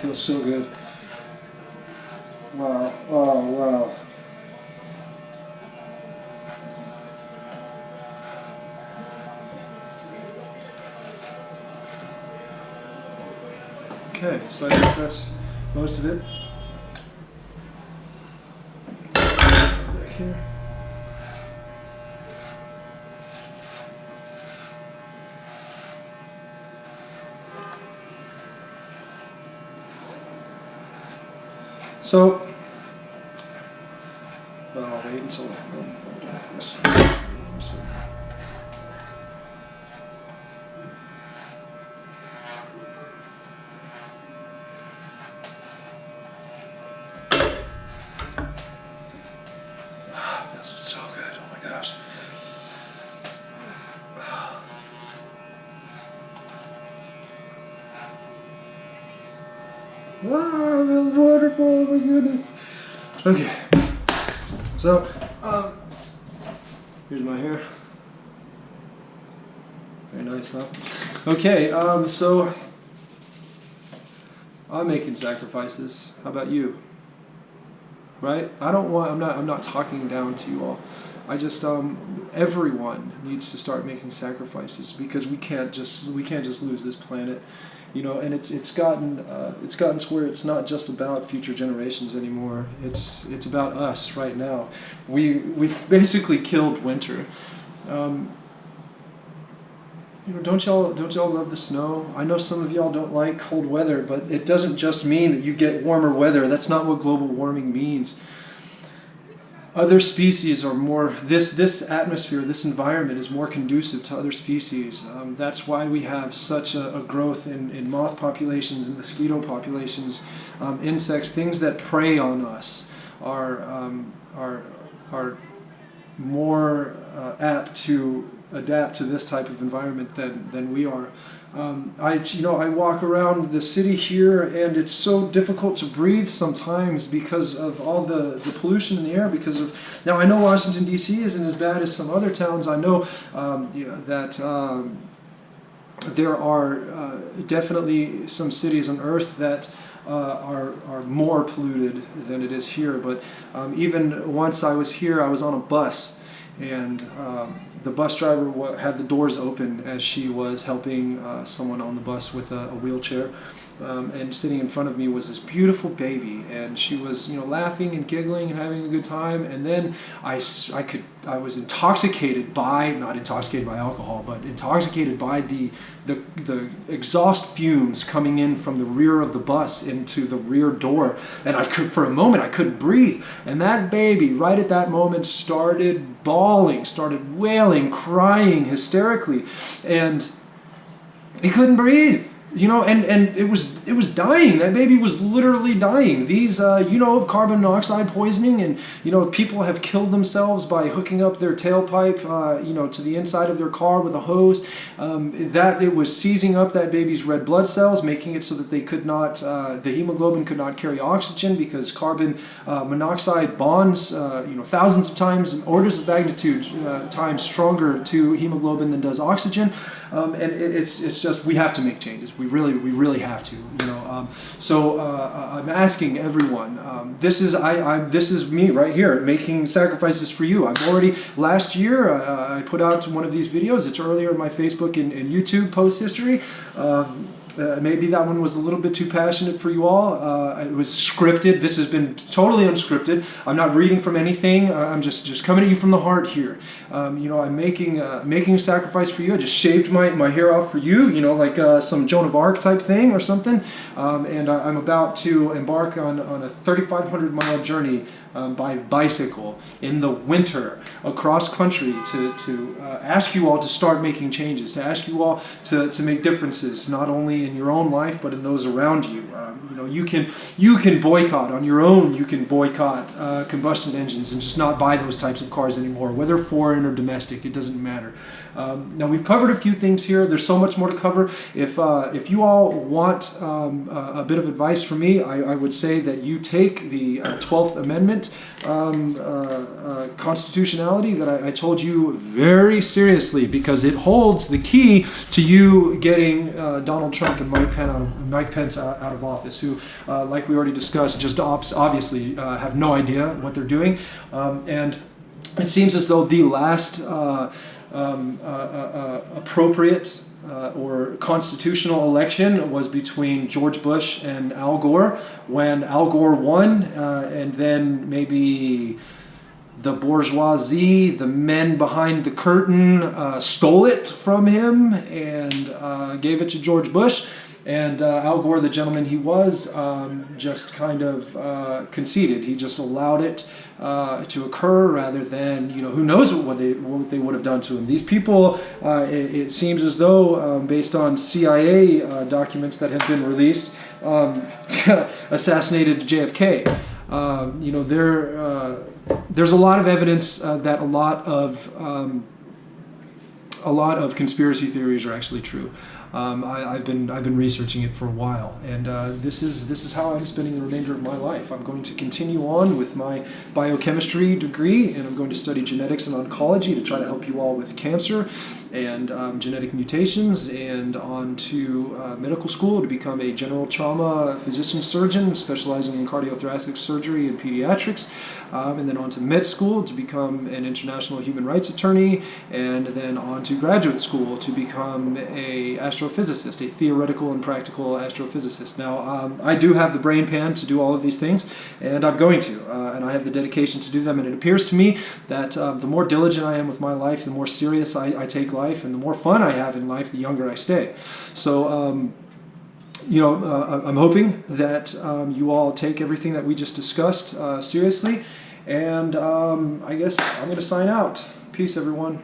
feels so good. Wow. Oh, wow. Okay, so I think that's most of it. Back here. So, I'll wait until I'm done with this. Feels so good. Oh my gosh. Wow, this is wonderful. Oh my goodness. Okay. So, here's my hair. Very nice, huh? Okay, so I'm making sacrifices. How about you? Right? I'm not talking down to you all. I just, everyone needs to start making sacrifices because we can't just lose this planet. You know, and it's gotten to where it's not just about future generations anymore. It's about us right now. We've basically killed winter. You know, don't y'all love the snow? I know some of y'all don't like cold weather, but it doesn't just mean that you get warmer weather. That's not what global warming means. Other species are more, this atmosphere, this environment is more conducive to other species. That's why we have such a growth in moth populations and mosquito populations, insects, things that prey on us are more apt to adapt to this type of environment than we are. I walk around the city here and it's so difficult to breathe sometimes because of all the pollution in the air. Now I know Washington D.C. isn't as bad as some other towns. I know that there are definitely some cities on Earth that are more polluted than it is here. But even once I was here, I was on a bus, and the bus driver had the doors open as she was helping someone on the bus with a wheelchair. And sitting in front of me was this beautiful baby, and she was, laughing and giggling and having a good time. And then I was intoxicated by, not intoxicated by alcohol, but intoxicated by the exhaust fumes coming in from the rear of the bus into the rear door. And for a moment, I couldn't breathe. And that baby, right at that moment, started bawling, started wailing, crying hysterically, and he couldn't breathe. And it was dying. That baby was literally dying. These, of carbon monoxide poisoning, and, people have killed themselves by hooking up their tailpipe, to the inside of their car with a hose. That it was seizing up that baby's red blood cells, making it so that they could not, the hemoglobin could not carry oxygen because carbon monoxide bonds, thousands of times, orders of magnitude times stronger to hemoglobin than does oxygen. And it's just, we have to make changes. We really have to. So I'm asking everyone. This is me right here making sacrifices for you. Last year I put out one of these videos. It's earlier in my Facebook and YouTube post history. Maybe that one was a little bit too passionate for you all. It was scripted. This has been totally unscripted. I'm not reading from anything. I'm just coming at you from the heart here. I'm making a sacrifice for you. I just shaved my hair off for you, like some Joan of Arc type thing or something. And I'm about to embark on a 3,500 mile journey by bicycle in the winter across country to ask you all to start making changes, to ask you all to make differences, not only in your own life but in those around you. You can boycott on your own. You can boycott combustion engines and just not buy those types of cars anymore, whether foreign or domestic. It doesn't matter. Now we've covered a few things here. There's so much more to cover. If you all want a bit of advice from me, I would say that you take the 12th Amendment constitutionality that I told you very seriously, because it holds the key to you getting Donald Trump keeping Mike Pence out of office, who, like we already discussed, just obviously have no idea what they're doing. And it seems as though the last appropriate or constitutional election was between George Bush and Al Gore, when Al Gore won, and then maybe the bourgeoisie, the men behind the curtain, stole it from him and gave it to George Bush. And Al Gore, the gentleman he was, just kind of conceded. He just allowed it to occur, rather than, who knows what they would have done to him. These people, it seems as though, based on CIA documents that have been released, assassinated JFK. There's a lot of evidence that a lot of conspiracy theories are actually true. I've been researching it for a while, and this is how I'm spending the remainder of my life. I'm going to continue on with my biochemistry degree, and I'm going to study genetics and oncology to try to help you all with cancer and genetic mutations, and on to medical school to become a general trauma physician surgeon specializing in cardiothoracic surgery and pediatrics, and then on to med school to become an international human rights attorney, and then on to graduate school to become a astrophysicist, a theoretical and practical astrophysicist. Now, I do have the brain pan to do all of these things, and I'm going to, and I have the dedication to do them, and it appears to me that the more diligent I am with my life, the more serious I take life, and the more fun I have in life, the younger I stay. So, I'm hoping that you all take everything that we just discussed seriously, and I guess I'm going to sign out. Peace, everyone.